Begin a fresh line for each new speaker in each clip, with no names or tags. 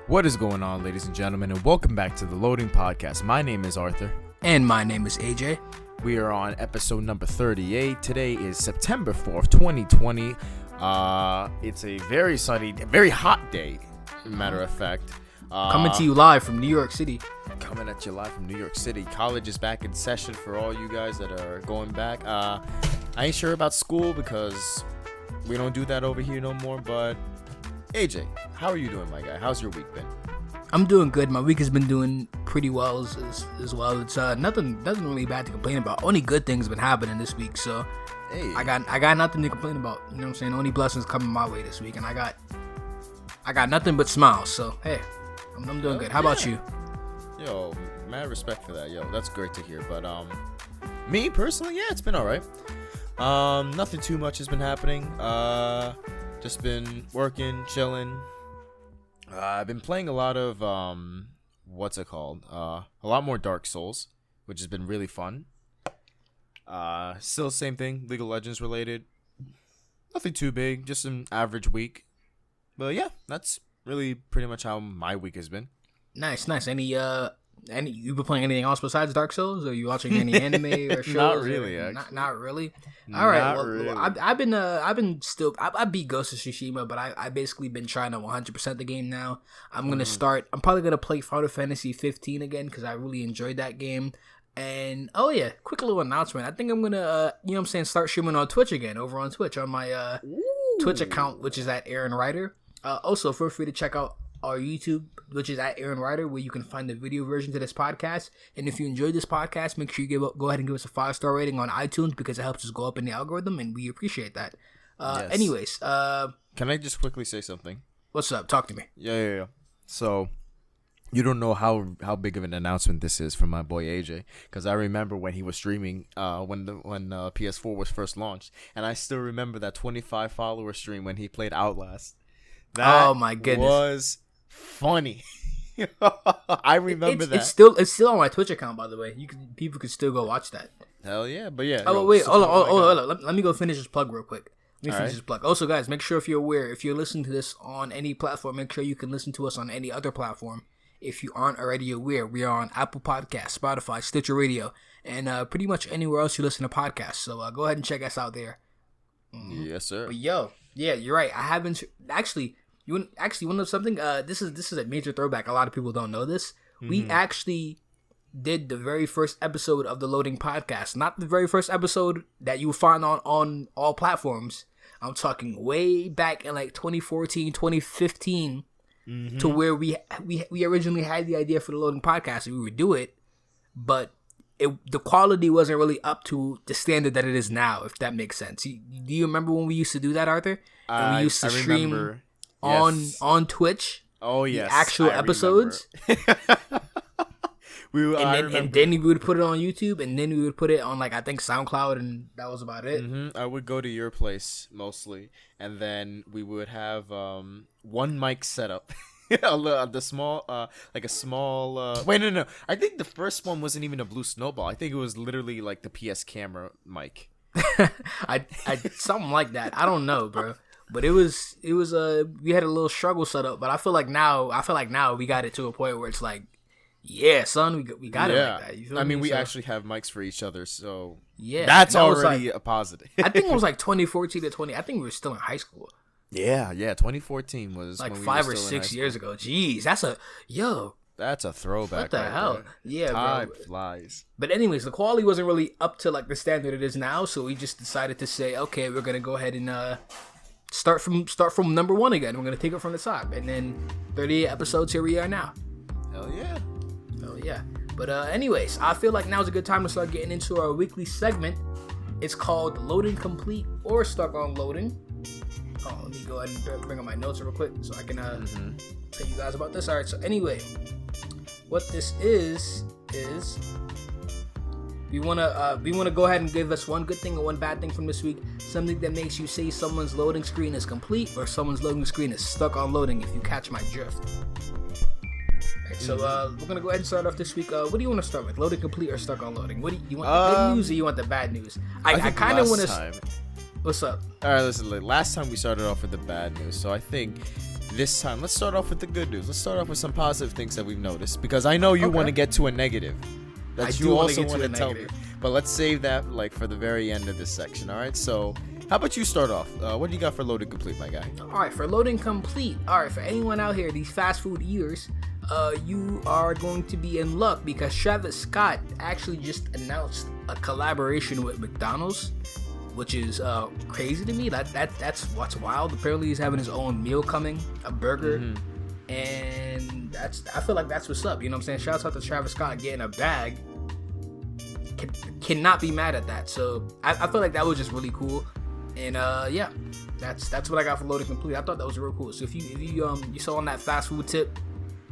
What is going on, ladies and gentlemen, and welcome back to the Loading Podcast. My name is Arthur.
And my name is AJ.
We are on episode number 38. Today is September 4th, 2020. It's a very sunny, very hot day, matter of fact.
Coming to you live from New York City.
Coming at you live from New York City. College is back in session for all you guys that are going back. I ain't sure about school because we don't do that over here no more, but AJ, how are you doing, my guy? How's your week been?
I'm doing good. My week has been doing pretty well as well. It's nothing really bad to complain about. Only good things have been happening this week, so hey. I got nothing to complain about. You know what I'm saying? Only blessings coming my way this week, and I got nothing but smiles. So hey, I'm doing good. How about you?
Yo, mad respect for that. Yo, that's great to hear. But me personally, yeah, it's been all right. Nothing too much has been happening. Just been working, chilling. I've been playing a lot of what's it called? A lot more Dark Souls, which has been really fun. Still same thing, League of Legends related. Nothing too big, just an average week. But yeah, that's really pretty much how my week has been.
Nice. Any you been playing anything else besides Dark Souls? Or are you watching any anime or shows?
Not really, actually.
Not really. All right. Well,
really.
I beat Ghost of Tsushima, but I basically been trying to 100% the game now. I'm probably gonna play Final Fantasy 15 again because I really enjoyed that game. And oh yeah, quick little announcement. I think I'm gonna start streaming on Twitch again, over on Twitch on my Twitch account, which is at Aaron Ryder. Also, feel free to check out our YouTube, which is at Aaron Ryder, where you can find the video version to this podcast. And if you enjoyed this podcast, make sure you go ahead and give us a 5-star rating on iTunes because it helps us go up in the algorithm, and we appreciate that.
Yes.
Anyways,
can I just quickly say something?
What's up? Talk to me.
Yeah. So, you don't know how big of an announcement this is from my boy AJ, because I remember when he was streaming when PS4 was first launched, and I still remember that 25 follower stream when he played Outlast.
Oh my goodness,
was funny. I remember that.
It's still on my Twitch account, by the way. People could still go watch that.
Hell yeah, but yeah.
Oh wait, hold on. Let me go finish this plug real quick. This plug. Also, guys, make sure if you're listening to this on any platform, make sure you can listen to us on any other platform. If you aren't already aware, we are on Apple Podcasts, Spotify, Stitcher Radio, and pretty much anywhere else you listen to podcasts. So go ahead and check us out there.
Yes, sir.
But yo, yeah, you're right. I haven't actually. You want to know something? This is a major throwback. A lot of people don't know this. Mm-hmm. We actually did the very first episode of the Loading Podcast. Not the very first episode that you will find on all platforms. I'm talking way back in like 2014, 2015, to where we originally had the idea for the Loading Podcast and we would do it, but the quality wasn't really up to the standard that it is now, if that makes sense. Do you remember when we used to do that, Arthur? And we used to stream
remember.
on Twitch.
Oh yes,
the actual episodes. And then we would put it on YouTube, and then we would put it on I think SoundCloud, and that was about it.
I would go to your place mostly, and then we would have one mic setup. The small, like a small. Wait, no. I think the first one wasn't even a blue snowball. I think it was literally like the PS camera mic.
I something like that. I don't know, bro. But it was we had a little struggle set up, but I feel like now we got it to a point where it's like, yeah, son, we got it like that. You feel me?
We actually have mics for each other, so
yeah,
that's already a positive.
I think it was like 2014 to 20. I think we were still in high school.
Yeah, 2014 was
like
when
5 or 6 years ago. Jeez, that's a throwback.
What the
hell?
There.
Yeah,
time
bro.
flies.
But anyways, the quality wasn't really up to like the standard it is now, so we just decided to say, okay, we're gonna go ahead and start from number one again. We're gonna take it from the top, and then 38 episodes. Here we are now.
Hell yeah.
But anyways, I feel like now's a good time to start getting into our weekly segment. It's called Loading Complete or Stuck on Loading. Oh, let me go ahead and bring up my notes real quick so I can tell you guys about this. All right. So anyway, what this is we wanna go ahead and give us one good thing and one bad thing from this week. Something that makes you say someone's loading screen is complete or someone's loading screen is stuck on loading. If you catch my drift. So we're gonna go ahead and start off this week. What do you want to start with? Loading complete or stuck on loading? What do you want? The good news or you want the bad news? I kind of want to. What's up?
All right, listen. Last time we started off with the bad news, so I think this time. Let's start off with the good news. Let's start off with some positive things that we've noticed, because I know you want to get to a negative that you also want to tell me. But let's save that like for the very end of this section. All right. So how about you start off? What do you got for loaded complete, my guy?
All right, for loading complete. All right, for anyone out here, these fast food eaters, you are going to be in luck because Travis Scott actually just announced a collaboration with McDonald's, which is crazy to me. That's what's wild. Apparently, he's having his own meal coming, a burger, and I feel like that's what's up. You know what I'm saying? Shouts out to Travis Scott getting a bag. Cannot be mad at that. So I feel like that was just really cool. And yeah, that's what I got for loaded complete. I thought that was real cool. So if you saw on that fast food tip,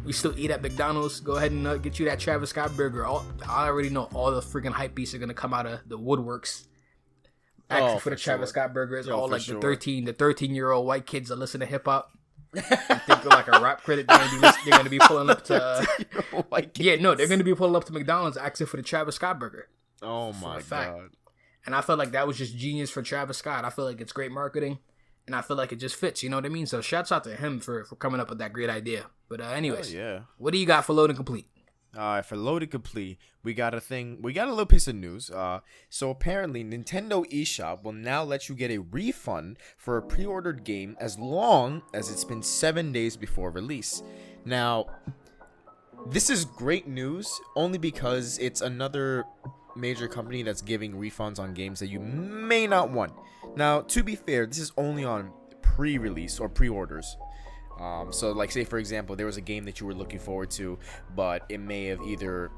you still eat at McDonald's, go ahead and get you that Travis Scott burger. I already know all the freaking hype beasts are gonna come out of the woodworks. Actually, for the Travis Scott burger, it's all like the 13-year-old white kids that listen to hip hop. I think like a rap critic, they're gonna be pulling up to. They're gonna be pulling up to McDonald's asking for the Travis Scott burger.
Oh my god.
And I felt like that was just genius for Travis Scott. I feel like it's great marketing, and I feel like it just fits. You know what I mean? So shouts out to him for coming up with that great idea. But anyways, what do you got for loading complete?
All right, for loaded complete, we got a little piece of news. So apparently, Nintendo eShop will now let you get a refund for a pre-ordered game as long as it's been 7 days before release. Now, this is great news only because it's another major company that's giving refunds on games that you may not want. Now, to be fair, this is only on pre-release or pre-orders. So like, say for example, there was a game that you were looking forward to, but it may have either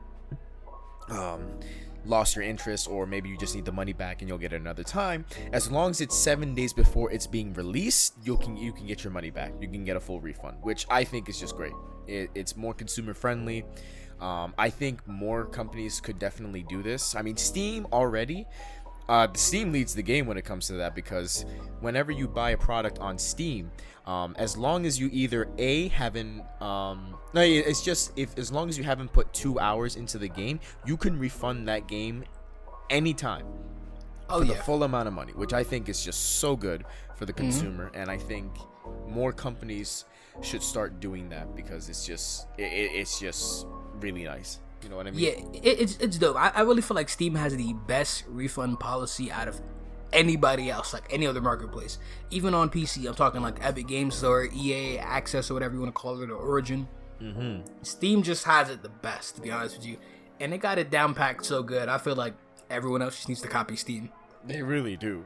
lost your interest, or maybe you just need the money back and you'll get it another time. As long as it's 7 days before it's being released, you can get your money back. You can get a full refund, which I think is just great. It's more consumer friendly. I think more companies could definitely do this. I mean, Steam already. Steam leads the game when it comes to that, because whenever you buy a product on Steam, as long as you either as long as you haven't put 2 hours into the game, you can refund that game anytime for the full amount of money, which I think is just so good for the consumer. And I think more companies should start doing that, because it's just really nice. You know what I mean?
Yeah, it's dope. I really feel like Steam has the best refund policy out of anybody else, like any other marketplace. Even on PC, I'm talking like Epic Games Store, EA Access, or whatever you want to call it, or Origin. Steam just has it the best, to be honest with you. And they got it down packed so good. I feel like everyone else just needs to copy Steam.
They really do.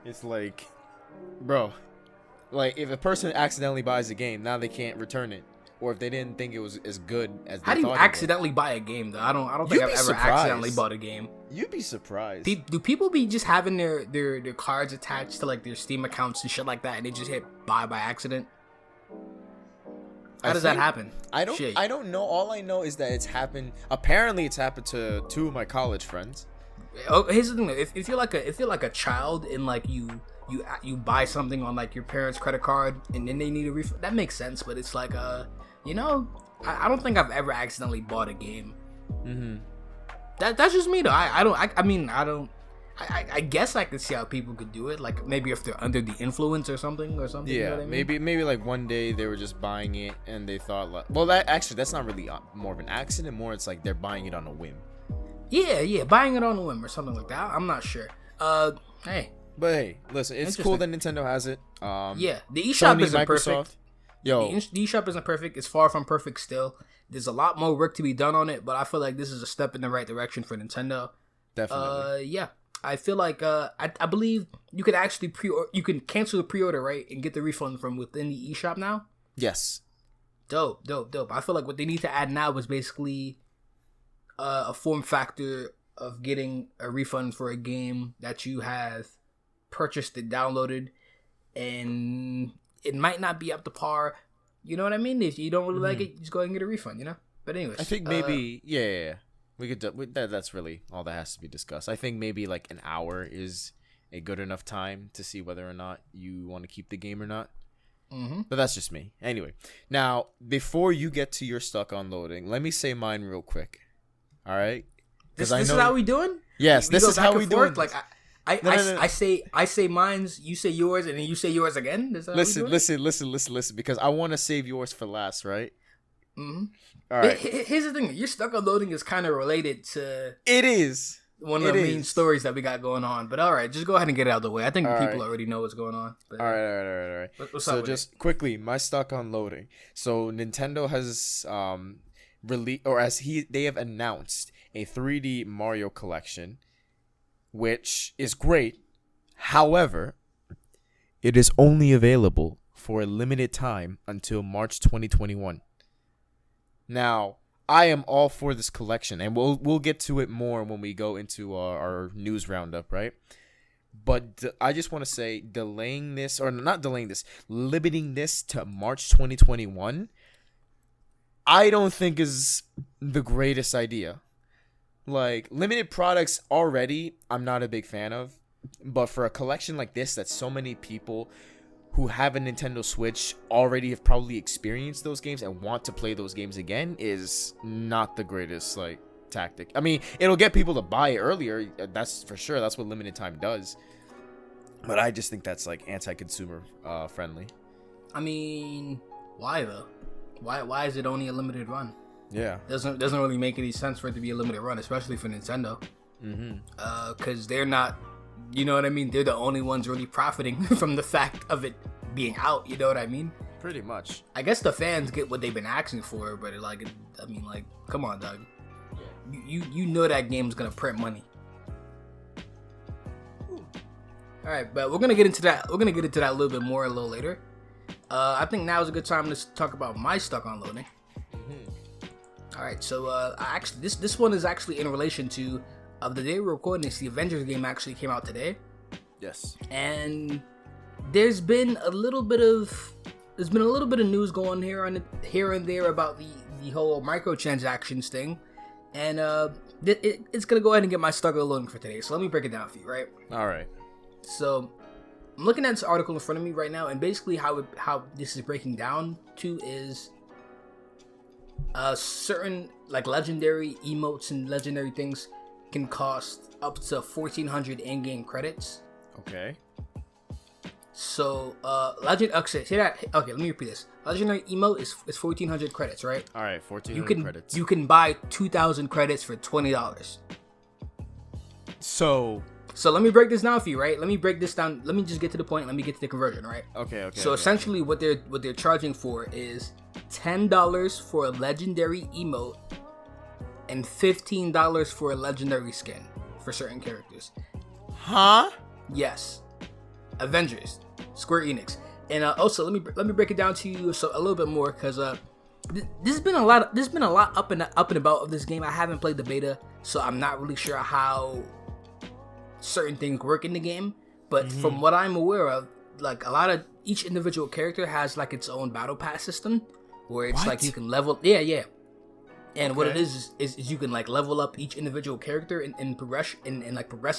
It's like, bro, like if a person accidentally buys a game, now they can't return it. Or if they didn't think it was as good as they thought. How do you
accidentally buy a game though? I don't think I've ever accidentally bought a game.
You'd be surprised.
Do people be just having their cards attached to like their Steam accounts and shit like that, and they just hit buy by accident? How does that happen?
I don't know. All I know is that it's happened. Apparently, it's happened to 2 of my college friends.
Oh, here's the thing. If you're like a child and like you buy something on like your parents' credit card and then they need a refund, that makes sense. But it's like I don't think I've ever accidentally bought a game. That's just me though. I guess I could see how people could do it. Like maybe if they're under the influence or something.
Yeah,
you know what I mean?
maybe like one day they were just buying it and they thought like, well, that's not really more of an accident. More, it's like they're buying it on a whim.
Yeah, buying it on a whim or something like that. I'm not sure. Hey.
But hey, listen, it's cool that Nintendo has it.
The eShop isn't perfect. The eShop isn't perfect. It's far from perfect still. There's a lot more work to be done on it, but I feel like this is a step in the right direction for Nintendo.
Definitely.
I feel like I believe you could actually you can cancel the pre-order, right, and get the refund from within the eShop now.
Yes.
Dope. I feel like what they need to add now is basically a form factor of getting a refund for a game that you have purchased and downloaded, and it might not be up to par. You know what I mean? If you don't really like it, just go ahead and get a refund, you know? But anyways.
I think maybe, we could that's really all that has to be discussed. I think maybe like an hour is a good enough time to see whether or not you want to keep the game or not. But that's just me. Anyway, now, before you get to your stuck on loading, let me say mine real quick. All right?
This is how we doing?
Yes, this is how we doing.
Like, I say mine's, you say yours, and then you say yours again.
Listen. Because I want to save yours for last, right?
Mm-hmm.
All right.
Here's the thing: your stuck on loading is kind of related to.
It is
one of the main stories that we got going on. But all right, just go ahead and get it out of the way. I think people already know what's going on. But,
all right.
What's
so
up
just quickly, my stuck on loading. So Nintendo has they have announced a 3D Mario collection, which is great. However, it is only available for a limited time until March 2021. Now, I am all for this collection, and we'll get to it more when we go into our news roundup, right? But I just want to say limiting this to March 2021, I don't think is the greatest idea. Like, limited products already, I'm not a big fan of. But for a collection like this, that so many people who have a Nintendo Switch already have probably experienced those games and want to play those games again, is not the greatest, like, tactic. I mean, it'll get people to buy it earlier, that's for sure. That's what limited time does. But I just think that's, like, anti-consumer friendly.
I mean, why though? Why is it only a limited run?
Yeah,
doesn't really make any sense for it to be a limited run, especially for Nintendo. Because they're not, you know what I mean? They're the only ones really profiting from the fact of it being out. You know what I mean?
Pretty much.
I guess the fans get what they've been asking for, but come on, Doug. You know that game's gonna print money. All right, but we're gonna get into that. We're gonna get into that a little bit more a little later. I think now is a good time to talk about my stuck on loading. All right, so actually, this one is actually in relation to the day we're recording this. The Avengers game actually came out today.
Yes.
And there's been a little bit of news going here and there about the whole microtransactions thing, and it's gonna go ahead and get my stuck on loading for today. So let me break it down for you, right?
All right.
So I'm looking at this article in front of me right now, and basically how this is breaking down to is certain like legendary emotes and legendary things can cost up to 1,400 in-game credits.
Okay.
So let me repeat this. Legendary emote is 1,400 credits, right?
All right, 1,400 credits.
You can buy 2,000 credits for $20.
So
let me break this down for you, right? Let me break this down. Let me just get to the point. Let me get to the conversion, right?
Okay.
So essentially, what they're charging for is $10 for a legendary emote and $15 for a legendary skin for certain characters.
Huh?
Yes. Avengers, Square Enix, and also let me break it down to you a little bit more, because this has been a lot up and about of this game. I haven't played the beta, so I'm not really sure how certain things work in the game. But from what I'm aware of, like each individual character has like its own battle pass system, where it's like you can level. Yeah. And what it is you can like level up each individual character and progress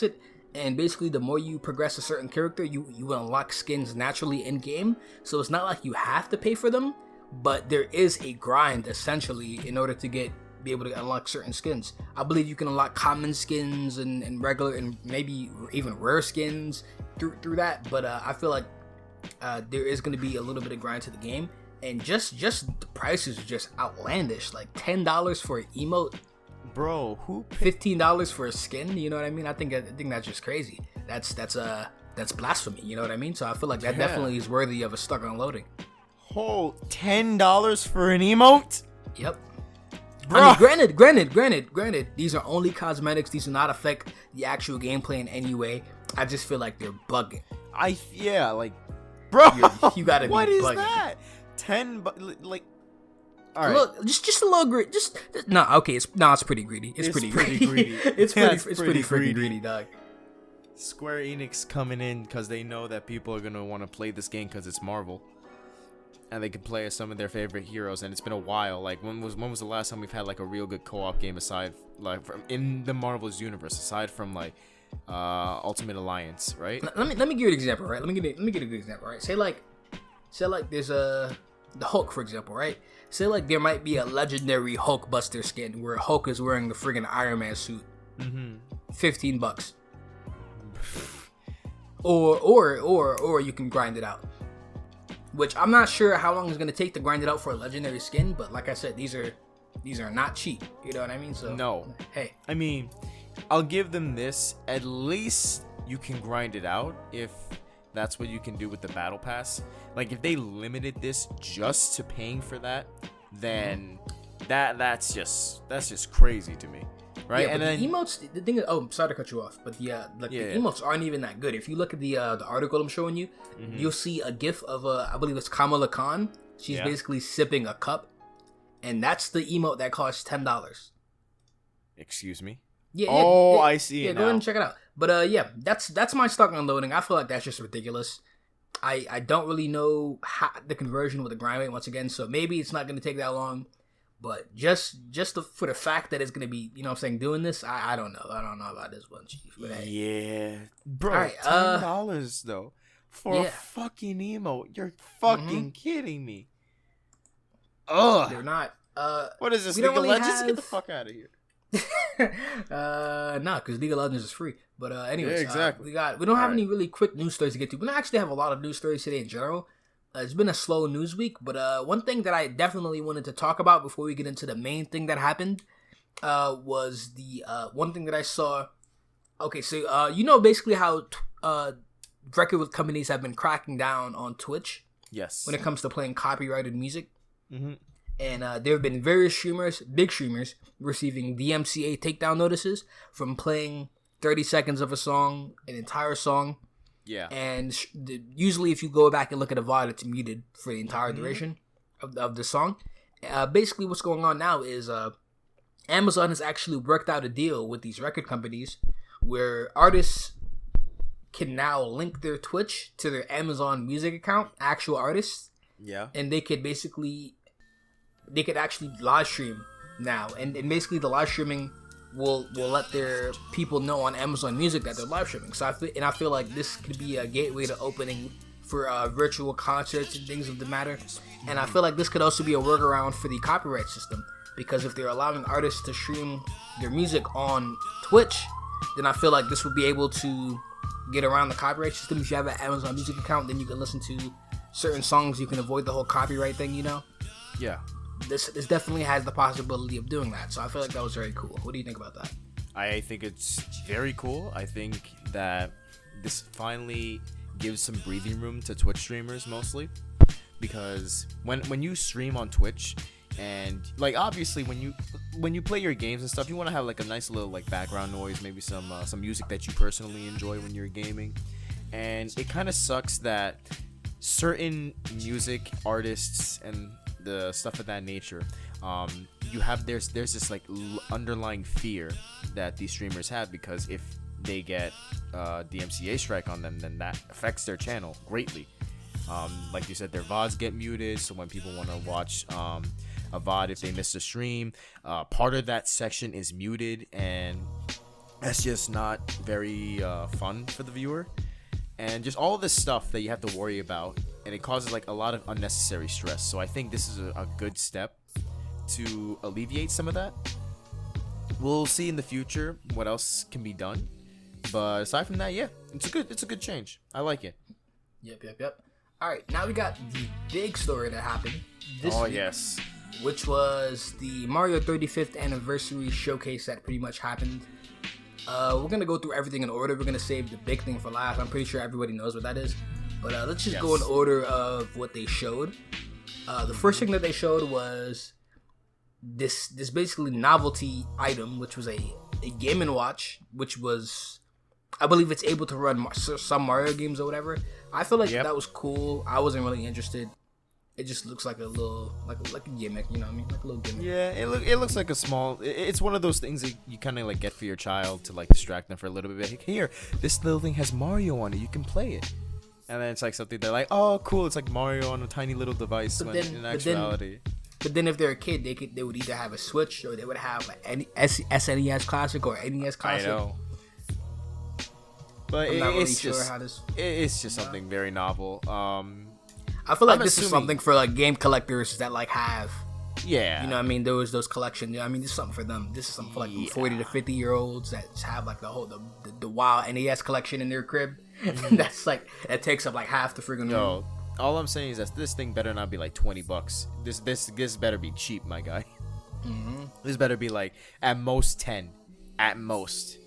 it. And basically, the more you progress a certain character, you unlock skins naturally in game. So it's not like you have to pay for them, but there is a grind essentially in order to be able to unlock certain skins. I believe you can unlock common skins and regular and maybe even rare skins through that. But I feel like there is going to be a little bit of grind to the game, and just the prices are just outlandish. Like $10 for an emote.
Bro, who
$15 for a skin? You know what I mean? I think that's just crazy. That's blasphemy. You know what I mean? So I feel like that definitely is worthy of a stuck on loading.
Oh, $10 for an emote?
Yep.
Bro.
I mean, granted. These are only cosmetics. These do not affect the actual gameplay in any way. I just feel like they're bugging.
Bro,
you gotta be
what is
bugging.
that? 10, like. All right.
Look, just a little greedy. It's pretty greedy. It's pretty greedy. It's pretty freaking greedy, dog.
Square Enix coming in because they know that people are gonna want to play this game because it's Marvel, and they can play as some of their favorite heroes. And it's been a while. Like when was the last time we've had like a real good co-op game aside like from in the Marvel's universe, aside from like Ultimate Alliance, right?
Let me give you an example, right? Let me get a good example, right? Say like there's the Hulk, for example, right? Say like there might be a legendary Hulk Buster skin where Hulk is wearing the friggin' Iron Man suit. $15. or you can grind it out. Which I'm not sure how long it's gonna take to grind it out for a legendary skin, but like I said, these are not cheap. You know what I mean? So
no.
Hey,
I mean, I'll give them this. At least you can grind it out if that's what you can do with the battle pass. Like if they limited this just to paying for that, then that's just crazy to me. Right?
Yeah,
and
but
then
the emotes, the thing is, oh, sorry to cut you off, but the emotes aren't even that good. If you look at the article I'm showing you, you'll see a GIF of I believe it's Kamala Khan. She's basically sipping a cup, and that's the emote that costs $10.
Excuse me.
Yeah.
I see it now.
Go ahead and check it out. But that's my stock on loading. I feel like that's just ridiculous. I don't really know how the conversion with the grind rate once again, so maybe it's not going to take that long. But just for the fact that it's going to be, you know what I'm saying, doing this, I don't know. I don't know about this one, Chief. But hey.
Yeah. Bro,
right,
$10 though for a fucking emote. You're fucking kidding me. Ugh.
They're not.
What is this, League of Legends? Get the fuck out of here.
Nah, because League of Legends is free. But anyways,
exactly.
We don't have any really quick news stories to get to. We don't actually have a lot of news stories today in general. It's been a slow news week, but one thing that I definitely wanted to talk about before we get into the main thing that happened was the one thing that I saw. Okay, so you know basically how record companies have been cracking down on Twitch.
Yes.
When it comes to playing copyrighted music.
Mm-hmm.
And there have been various streamers, big streamers, receiving DMCA takedown notices from playing 30 seconds of a song, an entire song.
Yeah.
And usually if you go back and look at a VOD, it's muted for the entire duration of the song. Basically what's going on now is Amazon has actually worked out a deal with these record companies where artists can now link their Twitch to their Amazon Music account, actual artists.
Yeah.
And they could actually live stream now. And basically the live streaming will let their people know on Amazon Music that they're live streaming. So I feel like this could be a gateway to opening for virtual concerts and things of the matter. And I feel like this could also be a workaround for the copyright system, because if they're allowing artists to stream their music on Twitch, then I feel like this would be able to get around the copyright system. If you have an Amazon Music account, then you can listen to certain songs. You can avoid the whole copyright thing, you know?
Yeah.
This definitely has the possibility of doing that. So I feel like that was very cool. What do you think about that?
I think it's very cool. I think that this finally gives some breathing room to Twitch streamers mostly, because when you stream on Twitch, and like obviously when you play your games and stuff, you want to have like a nice little like background noise, maybe some music that you personally enjoy when you're gaming. And it kind of sucks that certain music artists and the stuff of that nature, there's this like underlying fear that these streamers have, because if they get DMCA strike on them, then that affects their channel greatly. Like you said, their VODs get muted, so when people want to watch a VOD, if they miss a stream, part of that section is muted, and that's just not very fun for the viewer. And just all this stuff that you have to worry about, and it causes like a lot of unnecessary stress. So I think this is a good step to alleviate some of that. We'll see in the future what else can be done, but aside from that, yeah, it's a good change. I like it.
Yep. All right, now we got the big story that happened this week,
yes,
which was the Mario 35th anniversary showcase that pretty much happened. We're gonna go through everything in order. We're gonna save the big thing for last. I'm pretty sure everybody knows what that is, but let's just go in order of what they showed. The first thing that they showed was this basically novelty item, which was a Game & Watch, which was, I believe it's able to run some Mario games or whatever. I feel like that was cool. I wasn't really interested. It just looks like a little, like a gimmick, you know what I mean? Like a little gimmick.
Yeah, it looks like a small. It's one of those things that you kind of like get for your child to like distract them for a little bit. Like, here, this little thing has Mario on it. You can play it, and then it's like something they're like, oh, cool. It's like Mario on a tiny little device. In actuality.
But then if they're a kid, they would either have a Switch or they would have an SNES Classic or NES Classic.
I know. But
I'm not really
it's
sure
just
how this.
It's just something very novel.
I feel like this is something for like game collectors that like have
Yeah.
You know what I mean? There was those collections. You know what I mean, this is something for them. This is something for like 40 to 50 year olds that have like the wild NES collection in their crib. That's like, it takes up like half the freaking room.
All I'm saying is that this thing better not be like $20. This better be cheap, my guy. This better be like at most 10. At most.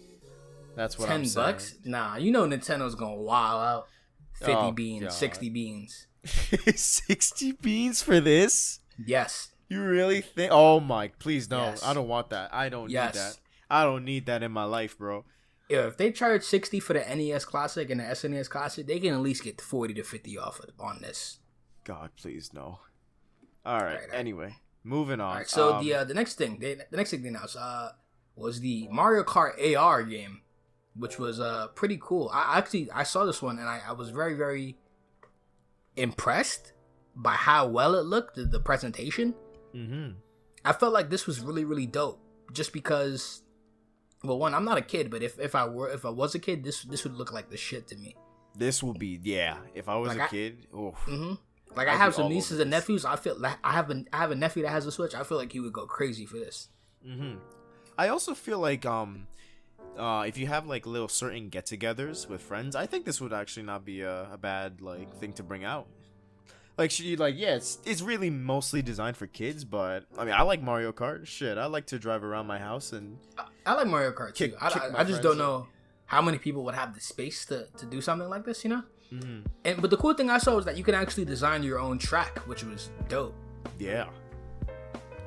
That's what I'm saying.
$10? Nah, you know Nintendo's gonna wild out. 50 beans,
God.
60 beans.
60 beans for this?
Yes.
You really think? Oh my, please no.
Yes.
I don't want that. I don't need that. I don't need that in my life, bro.
Yeah, if they charge 60 for the NES Classic and the SNES Classic, they can at least get 40 to 50 off on this.
God, please no. All right. Anyway, moving on.
All right. So the next thing they announced was the Mario Kart AR game, which was pretty cool. I saw this one and I was very, very impressed by how well it looked, the presentation. I felt like this was really, really dope, just because, well, one, I'm not a kid, but if I was a kid, this would look like the shit to me.
This will be, yeah. If I was a kid,
like I have some nieces and nephews. I feel like I have a nephew that has a Switch. I feel like he would go crazy for this.
I also feel like if you have like little certain get-togethers with friends, I think this would actually not be a bad like thing to bring out. Like, it's really mostly designed for kids, but I mean, I like Mario Kart. Shit, I like to drive around my house and
I like Mario Kart too. I just don't know how many people would have the space to do something like this, you know? But the cool thing I saw was that you can actually design your own track, which was dope.
Yeah.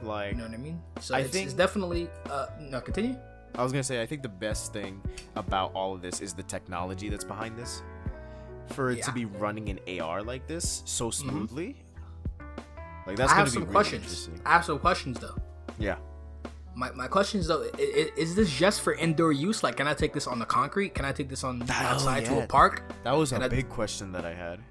Like,
you know what I mean? So I think it's definitely no, continue.
I was gonna say, I think the best thing about all of this is the technology that's behind this. For it to be running in AR like this so smoothly, like that's gonna be really interesting.
I have some questions though.
Yeah.
My questions though, is this just for indoor use? Like, can I take this on the concrete? Can I take this on outside to a park?
That was a big question that I had.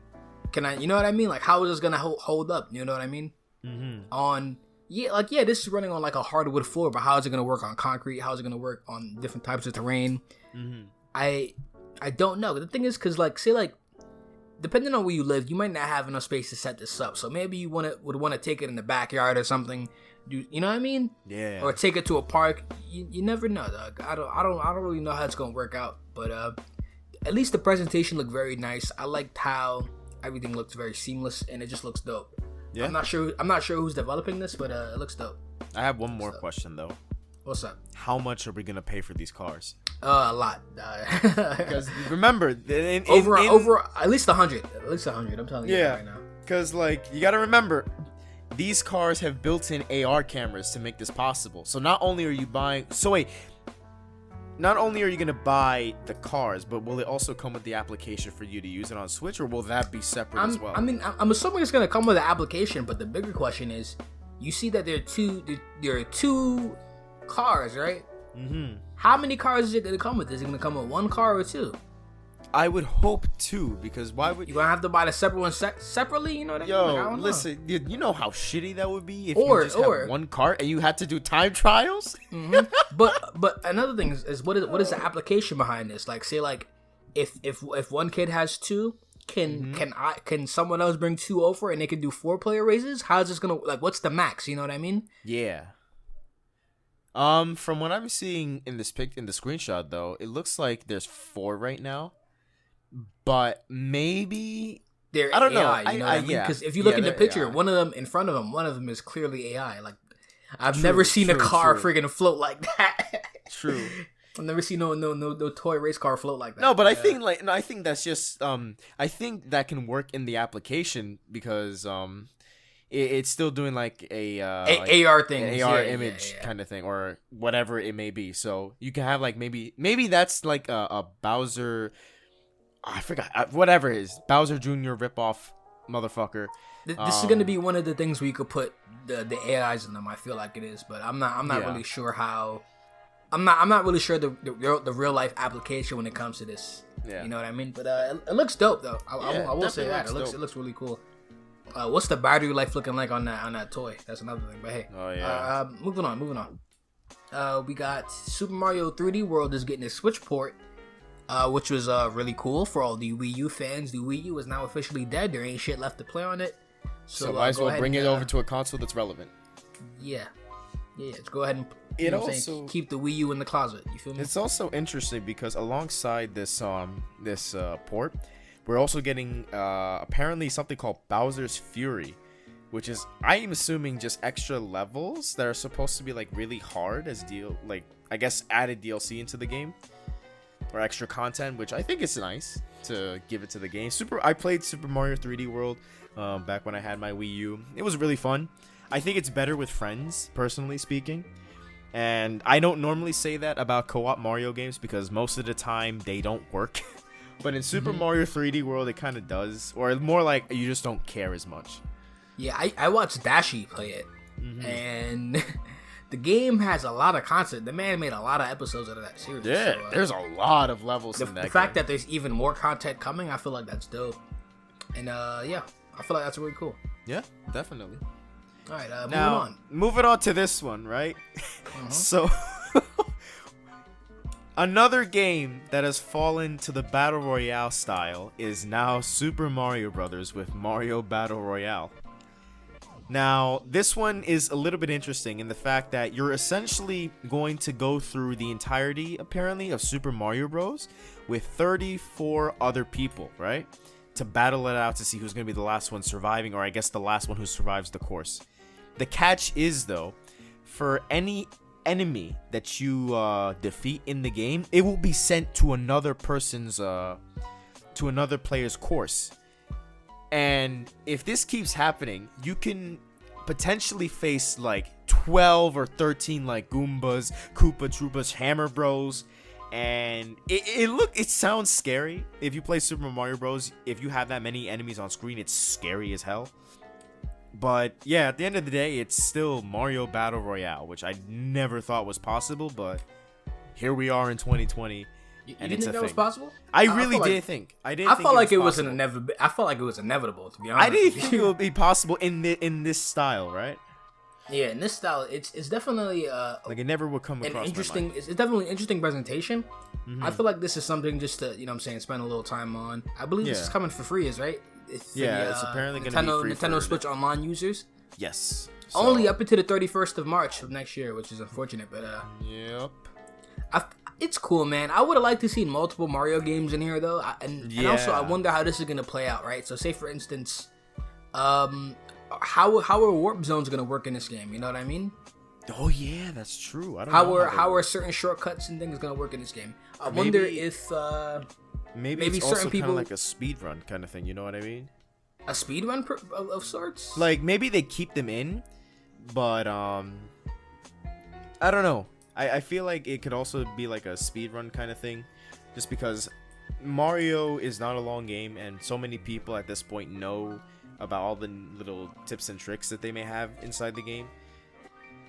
Can I? You know what I mean? Like, how is this gonna hold up? You know what I mean? This is running on like a hardwood floor, but how is it gonna work on concrete? How is it gonna work on different types of terrain? I don't know. The thing is, cause like, say like, depending on where you live, you might not have enough space to set this up. So maybe you would want to take it in the backyard or something. You know what I mean?
Yeah.
Or take it to a park. You never know, dog. I don't really know how it's gonna work out. But at least the presentation looked very nice. I liked how everything looked very seamless, and it just looks dope. Yeah. I'm not sure who's developing this, but it looks dope.
I have one more question though.
What's up?
How much are we gonna pay for these cars?
A lot.
Because remember,
over at least 100. At least 100. I'm telling you right now.
Because like, you gotta remember, these cars have built-in AR cameras to make this possible. So not only are you buying, not only are you gonna buy the cars, but will it also come with the application for you to use it on Switch, or will that be separate as well?
I mean, I'm assuming it's gonna come with the application, but the bigger question is, you see that there are two cars, right? How many cars is it gonna come with? Is it gonna come with one car or two?
I would hope two, because why would
you gonna have to buy the separate one separately? You know what I mean?
Yo, listen, you know how shitty that would be if you just have one car and you had to do time trials.
But another thing is what is the application behind this? Like, say like if one kid has two, can someone else bring two over and they can do 4-player races? How's this gonna, like, what's the max? You know what I mean?
Yeah. From what I'm seeing in this in the screenshot though, it looks like there's 4 right now. But maybe
they're
I don't
AI,
know.
You know what I mean? Because if you look in the picture, one of them in front of them, one of them is clearly AI. Like, I've never seen a car friggin' float like that.
True.
I've never seen no toy race car float like that.
No, but I think I think that's just I think that can work in the application because it's still doing like a
AR thing,
an AR image kind of thing, or whatever it may be. So you can have like maybe that's like a Bowser. I forgot whatever it is, Bowser Jr. ripoff motherfucker.
This is gonna be one of the things where you could put the AIs in them. I feel like it is, but I'm not really sure how. I'm not really sure the real life application when it comes to this. Yeah. You know what I mean? But it looks dope though. I will say that it looks really cool. What's the battery life looking like on that toy? That's another thing. But hey, moving on. We got Super Mario 3D World is getting a Switch port. Which was really cool for all the Wii U fans. The Wii U is now officially dead. There ain't shit left to play on it.
So might as well bring it over to a console that's relevant.
Yeah. Let's go ahead and keep the Wii U in the closet. You feel me?
It's also interesting because alongside this port, we're also getting apparently something called Bowser's Fury, which is, I am assuming, just extra levels that are supposed to be like really hard as I guess added DLC into the game, or extra content, which I think is nice to give it to the game. I played Super Mario 3D World back when I had my Wii U. It was really fun. I think it's better with friends, personally speaking. And I don't normally say that about co-op Mario games because most of the time they don't work. But in Super Mario 3D World, it kind of does. Or more like you just don't care as much.
Yeah, I watched Dashi play it. And the game has a lot of content. The man made a lot of episodes out of that series.
Yeah,
so,
there's a lot of levels in that game.
The fact that there's even more content coming, I feel like that's dope. And yeah, I feel like that's really cool.
Yeah, definitely.
All right,
now, moving on to this one, right? So, another game that has fallen to the Battle Royale style is now Super Mario Brothers with Mario Battle Royale. Now, this one is a little bit interesting in the fact that you're essentially going to go through the entirety, apparently, of Super Mario Bros. With 34 other people, right? To battle it out to see who's going to be the last one surviving, or I guess the last one who survives the course. The catch is, though, for any enemy that you defeat in the game, it will be sent to another player's course. And if this keeps happening, you can potentially face like 12 or 13 like Goombas, Koopa Troopas, Hammer Bros. And it sounds scary. If you play Super Mario Bros, if you have that many enemies on screen, it's scary as hell. But yeah, at the end of the day, it's still Mario Battle Royale, which I never thought was possible, but here we are in 2020.
You didn't think that was possible?
I really did think. I
felt like it was inevitable. I felt like it was inevitable, to be honest.
I didn't think it would be possible in this style, right?
Yeah, in this style, it's definitely
like it never would come across
interesting.
My mind.
It's definitely an interesting presentation. I feel like this is something just to spend a little time on. I believe this is coming for free, right?
It's apparently going to be free
Nintendo Switch Online users.
Yes.
Only up until the 31st of March of next year, which is unfortunate, but
yep.
It's cool, man. I would have liked to see multiple Mario games in here, though, and also I wonder how this is gonna play out, right? So, say for instance, how are warp zones gonna work in this game? You know what I mean?
Oh yeah, that's true. I don't
know
how
are certain shortcuts and things gonna work in this game? I wonder if
maybe it's
certain
also
people
kind of like a speed run kind of thing. You know what I mean?
A speed run of sorts.
Like maybe they keep them in, but I don't know. I feel like it could also be like a speedrun kind of thing, just because Mario is not a long game and so many people at this point know about all the little tips and tricks that they may have inside the game.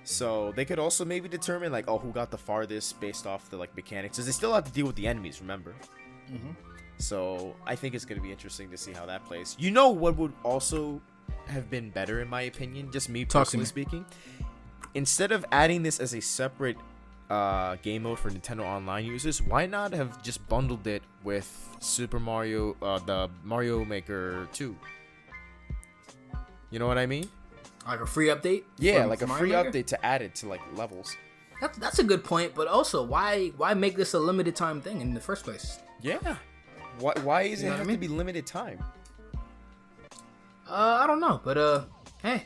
So they could also maybe determine like, oh, who got the farthest based off the like mechanics, because they still have to deal with the enemies, remember? So I think it's going to be interesting to see how that plays. You know what would also have been better in my opinion, just me personally speaking? Instead of adding this as a separate game mode for Nintendo Online users, why not have just bundled it with Super Mario, the Mario Maker 2? You know what I mean?
Like a free update?
Yeah, like a free update to add it to like levels.
That's a good point, but also why make this a limited time thing in the first place?
Yeah. Why does it have to be limited time?
I don't know, but hey.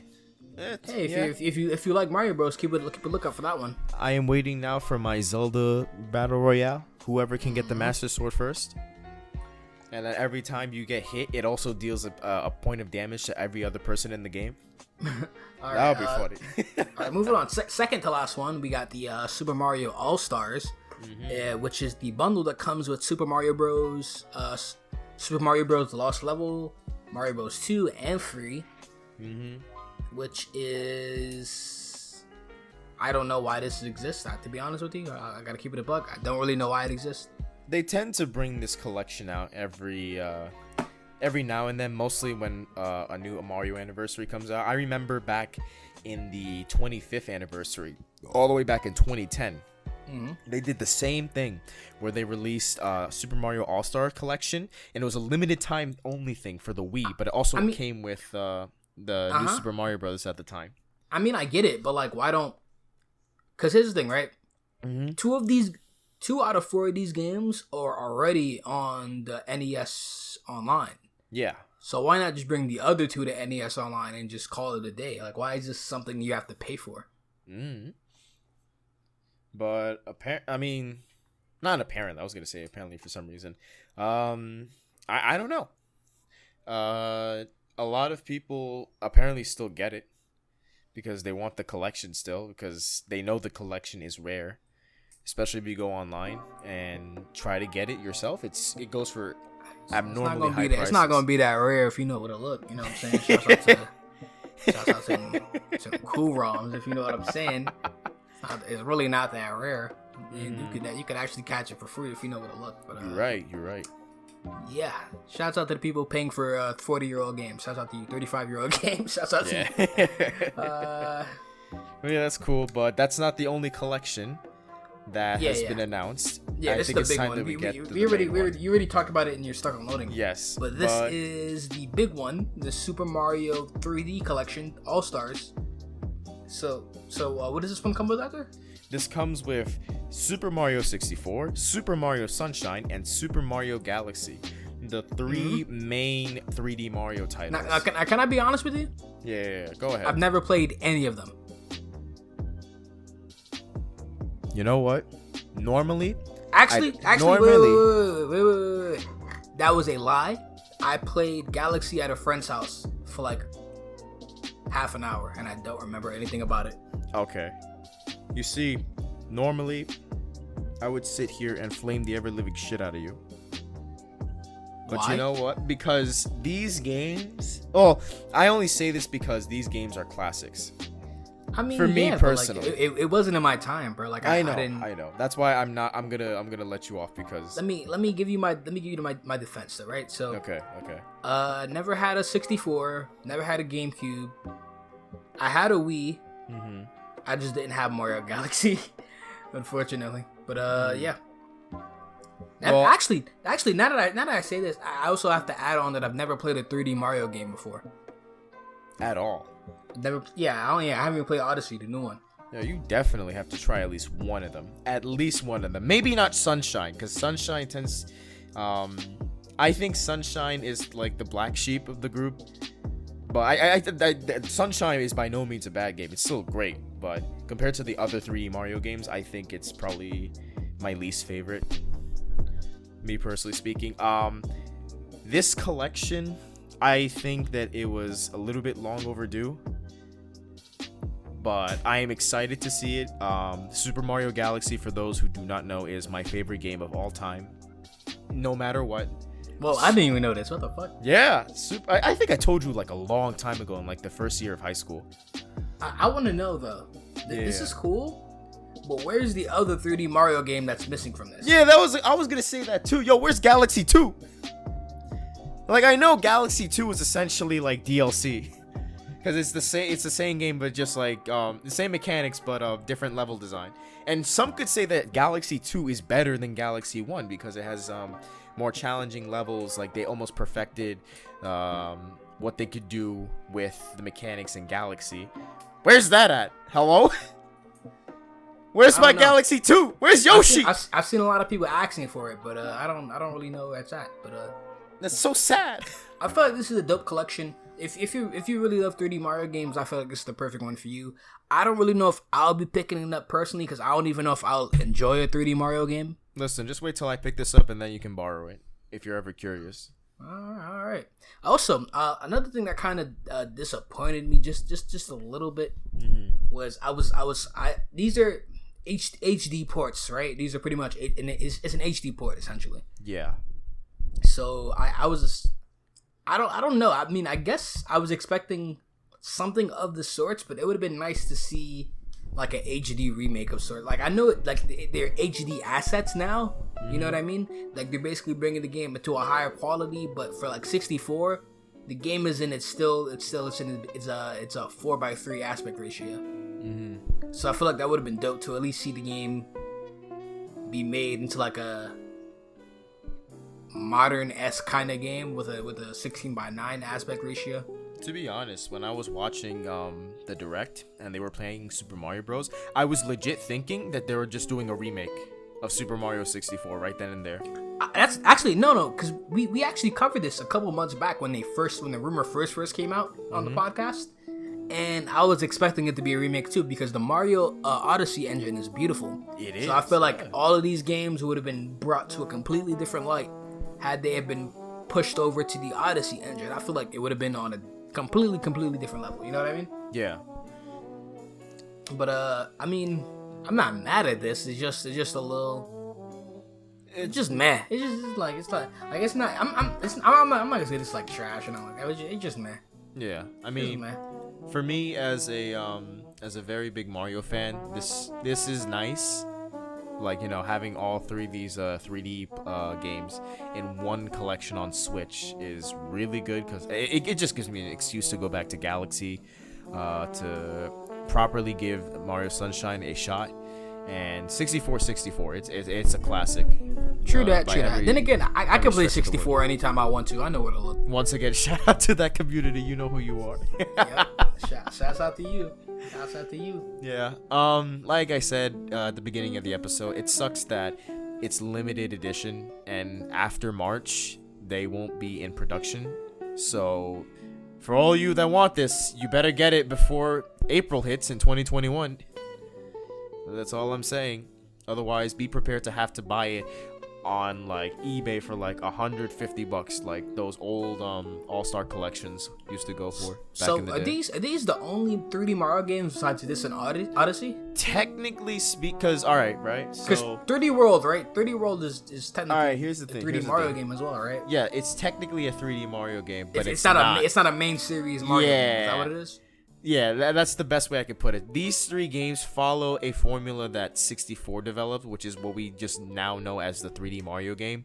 If you like Mario Bros, keep a lookout for that one.
I am waiting now for my Zelda Battle Royale. Whoever can get the Master Sword first. And then every time you get hit, it also deals a point of damage to every other person in the game. That would be funny.
All right, moving on. Second to last one, we got the Super Mario All-Stars, which is the bundle that comes with Super Mario Bros, Super Mario Bros. The Lost Level, Mario Bros. 2, and 3. Which is, I don't know why this exists. To be honest with you, I gotta keep it a buck. I don't really know why it exists.
They tend to bring this collection out every now and then, mostly when a new Mario anniversary comes out. I remember back in the 25th anniversary, all the way back in 2010, they did the same thing where they released Super Mario All-Star Collection, and it was a limited time only thing for the Wii, but it also came with the new Super Mario Bros. At the time.
I mean, I get it, but like, why don't? Because here's the thing, right?
Mm-hmm.
2 out of 4 of these games are already on the NES Online.
Yeah.
So why not just bring the other 2 to NES Online and just call it a day? Like, why is this something you have to pay for?
Mm-hmm. But I mean, not apparent. I was gonna say apparently for some reason. I don't know. A lot of people apparently still get it because they want the collection still, because they know the collection is rare. Especially if you go online and try to get it yourself, it goes for abnormally high prices.
It's not gonna be that rare if you know what to look. You know what I'm saying? Shouts out to some cool ROMs, if you know what I'm saying. It's really not that rare. You could actually catch it for free if you know where to look. But
you're right.
Yeah. Shouts out to the people paying for 40-year-old games. Shouts out to you 35-year-old games. Shouts out to you.
Yeah, that's cool, but that's not the only collection that has been announced.
Yeah, this is the big one. You already talked about it in your Stuck on Loading.
Yes.
But this is the big one, the Super Mario 3D Collection All-Stars. So what does this one come with after?
This comes with Super Mario 64, Super Mario Sunshine, and Super Mario Galaxy. The 3 main 3D Mario titles.
Now, can I be honest with you?
Yeah, go ahead.
I've never played any of them.
You know what? Normally, wait.
That was a lie. I played Galaxy at a friend's house for like half an hour, and I don't remember anything about it.
Okay. You see, normally, I would sit here and flame the ever-living shit out of you. But
Why?
You know what? Because these games... Oh, I only say this because these games are classics.
I mean,
for me personally,
like, it wasn't in my time, bro. Like
I know. That's why I'm gonna let you off, because
let me give you my defense, though, right? So
okay.
Never had a 64, never had a GameCube. I had a Wii.
Mm-hmm.
I just didn't have Mario Galaxy, unfortunately. But yeah. Well, actually, now that I say this, I also have to add on that I've never played a 3D Mario game before.
At all.
Never. Yeah, I haven't even played Odyssey, the new one.
Yeah, you definitely have to try at least one of them. Maybe not Sunshine, because Sunshine tends. I think Sunshine is like the black sheep of the group. But I Sunshine is by no means a bad game. It's still great, but compared to the other 3D Mario games, I think it's probably my least favorite. Me personally speaking. This collection, I think that it was a little bit long overdue. But I am excited to see it. Super Mario Galaxy, for those who do not know, is my favorite game of all time. No matter what.
Well, I didn't even know this. What the fuck?
Yeah. I think I told you like a long time ago in like the first year of high school.
I want to know, though. This is cool. But where's the other 3D Mario game that's missing from this?
Yeah, I was going to say that too. Yo, where's Galaxy 2? Like, I know Galaxy 2 is essentially like DLC. Because it's the same game, but just like the same mechanics, but different level design. And some could say that Galaxy 2 is better than Galaxy 1 because it has more challenging levels. Like, they almost perfected what they could do with the mechanics in Galaxy. Where's that at? Hello? Where's my Galaxy 2? Where's Yoshi?
I've seen a lot of people asking for it, but I don't really know where it's at. But
that's so sad.
I feel like this is a dope collection. If you really love 3D Mario games, I feel like this is the perfect one for you. I don't really know if I'll be picking it up personally, because I don't even know if I'll enjoy a 3D Mario game.
Listen, just wait till I pick this up and then you can borrow it if you're ever curious.
All right. Also, another thing that kind of disappointed me just a little bit was these are HD ports, right? These are pretty much it's an HD port essentially.
Yeah.
So I don't know. I mean, I guess I was expecting something of the sorts, but it would have been nice to see like an HD remake of sorts. Like, I know like they're HD assets now. You know what I mean? Like, they're basically bringing the game to a higher quality, but for like 64, the game is in it's a 4:3 aspect ratio. So I feel like that would have been dope to at least see the game be made into like a modern-esque kind of game with a 16:9 aspect ratio.
To be honest, when I was watching the Direct and they were playing Super Mario Bros., I was legit thinking that they were just doing a remake of Super Mario 64 right then and there.
That's actually no, because we actually covered this a couple months back when the rumor first came out on the podcast, and I was expecting it to be a remake too because the Mario Odyssey engine is beautiful.
It is.
So I feel like all of these games would have been brought to a completely different light had they have been pushed over to the Odyssey engine. I feel like it would have been on a completely different level. You know what I mean?
Yeah.
But I mean, I'm not mad at this. It's just a little. It's just meh. It's not. It's not. I'm not gonna say this like trash and all like that. It's just meh.
Yeah. I mean, for me as a very big Mario fan, this is nice. Like, you know, having all three of these 3D games in one collection on Switch is really good because it just gives me an excuse to go back to Galaxy to properly give Mario Sunshine a shot. And 64, it's a classic.
True that. Then again, I can play 64 anytime I want to. I know what to look.
Once again, shout out to that community. You know who you are.
Yep. Shouts out to you.
Yeah. Like I said at the beginning of the episode, it sucks that it's limited edition, and after March, they won't be in production. So, for all you that want this, you better get it before April hits in 2021. That's all I'm saying. Otherwise, be prepared to have to buy it on like eBay for like $150, like those old All-Star collections used to go for back in the day.
Are these the only 3D Mario games besides this and Odyssey?
Technically speak, because right?
Because 3D World, right? 3D World is technically
all right. Here's the thing.
3D Mario game as well, right?
Yeah, it's technically a 3D Mario game, but
it's not a main series Mario game. Is that what it is?
Yeah, that's the best way I could put it. These three games follow a formula that 64 developed, which is what we just now know as the 3D Mario game.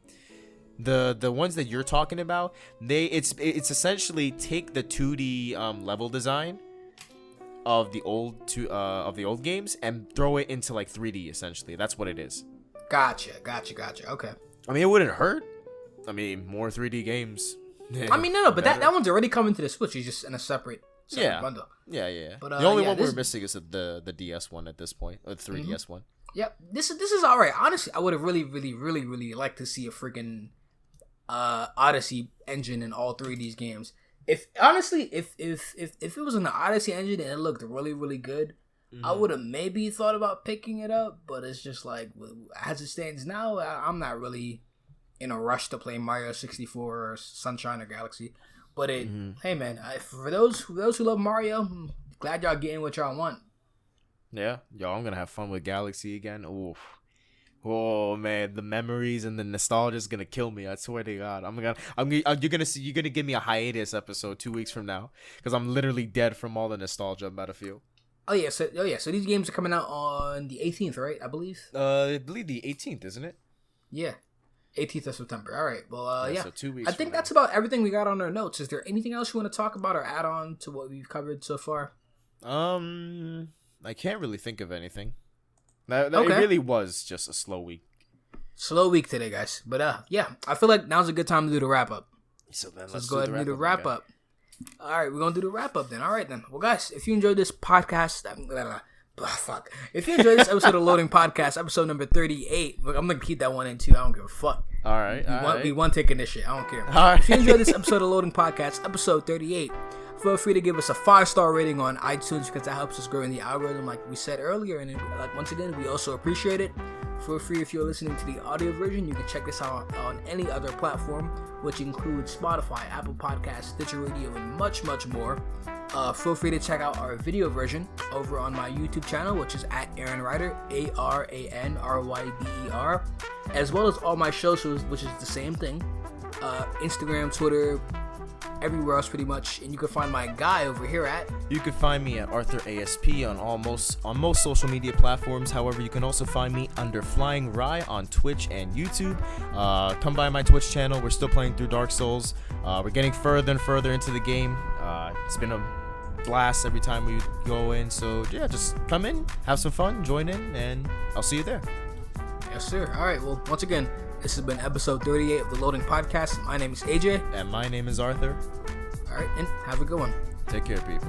The ones that you're talking about, it's essentially take the 2D level design of the old games and throw it into like 3D essentially. That's what it is.
Gotcha. Okay.
I mean, it wouldn't hurt. I mean, more 3D games.
I mean, no, but that one's already coming to the Switch. It's just in a separate bundle.
Yeah.
But,
the only one we're missing is the DS one at this point, or the 3DS one.
Yep. This is all right. Honestly, I would have really liked to see a freaking Odyssey engine in all three of these games. If it was in the Odyssey engine and it looked really good, I would have maybe thought about picking it up. But it's just like, as it stands now, I'm not really in a rush to play Mario 64 or Sunshine or Galaxy. But hey man, for those who love Mario, glad y'all getting what y'all want.
Yeah, I'm gonna have fun with Galaxy again. Oof. Oh man, the memories and the nostalgia is gonna kill me. I swear to God, you're gonna give me a hiatus episode 2 weeks from now because I'm literally dead from all the nostalgia I'm about to feel.
So these games are coming out on the 18th, right? I believe
the 18th, isn't it?
Yeah. 18th of September. All right. Well,
So 2 weeks.
I think that's about everything we got on our notes. Is there anything else you want to talk about or add on to what we've covered so far?
I can't really think of anything. It really was just a slow week.
Slow week today, guys. But yeah, I feel like now's a good time to do the wrap up.
So then
let's go ahead and do the wrap up. All right, we're gonna do the wrap up then. All right then. Well, guys, if you enjoyed this podcast, if you enjoyed this episode of Loading Podcast, episode number 38, I'm gonna keep that one in too. I don't give a fuck.
All right.
We won taking this shit. I don't care.
All right.
If you enjoyed this episode of Loading Podcast, episode 38, feel free to give us a 5-star rating on iTunes because that helps us grow in the algorithm, like we said earlier. And like once again, we also appreciate it. Feel free, if you're listening to the audio version, you can check this out on any other platform, which includes Spotify, Apple Podcasts, Stitcher Radio, and much more. Feel free to check out our video version over on my YouTube channel, which is at Aaron Ryder, ARANRYDER, as well as all my shows, which is the same thing. Instagram, Twitter, everywhere else pretty much. And you can find my guy over here at...
You can find me at Arthur ASP on most social media platforms. However, you can also find me under Flying Rye on Twitch and YouTube. Come by my Twitch channel. We're still playing through Dark Souls. We're getting further and further into the game. It's been a blast every time we go in. So yeah, just come in, have some fun, join in, and I'll see you there.
Yes, sir. All right. Well, once again, this has been episode 38 of the Loading Podcast. My name is AJ.
And my name is Arthur.
All right, and have a good one.
Take care, people.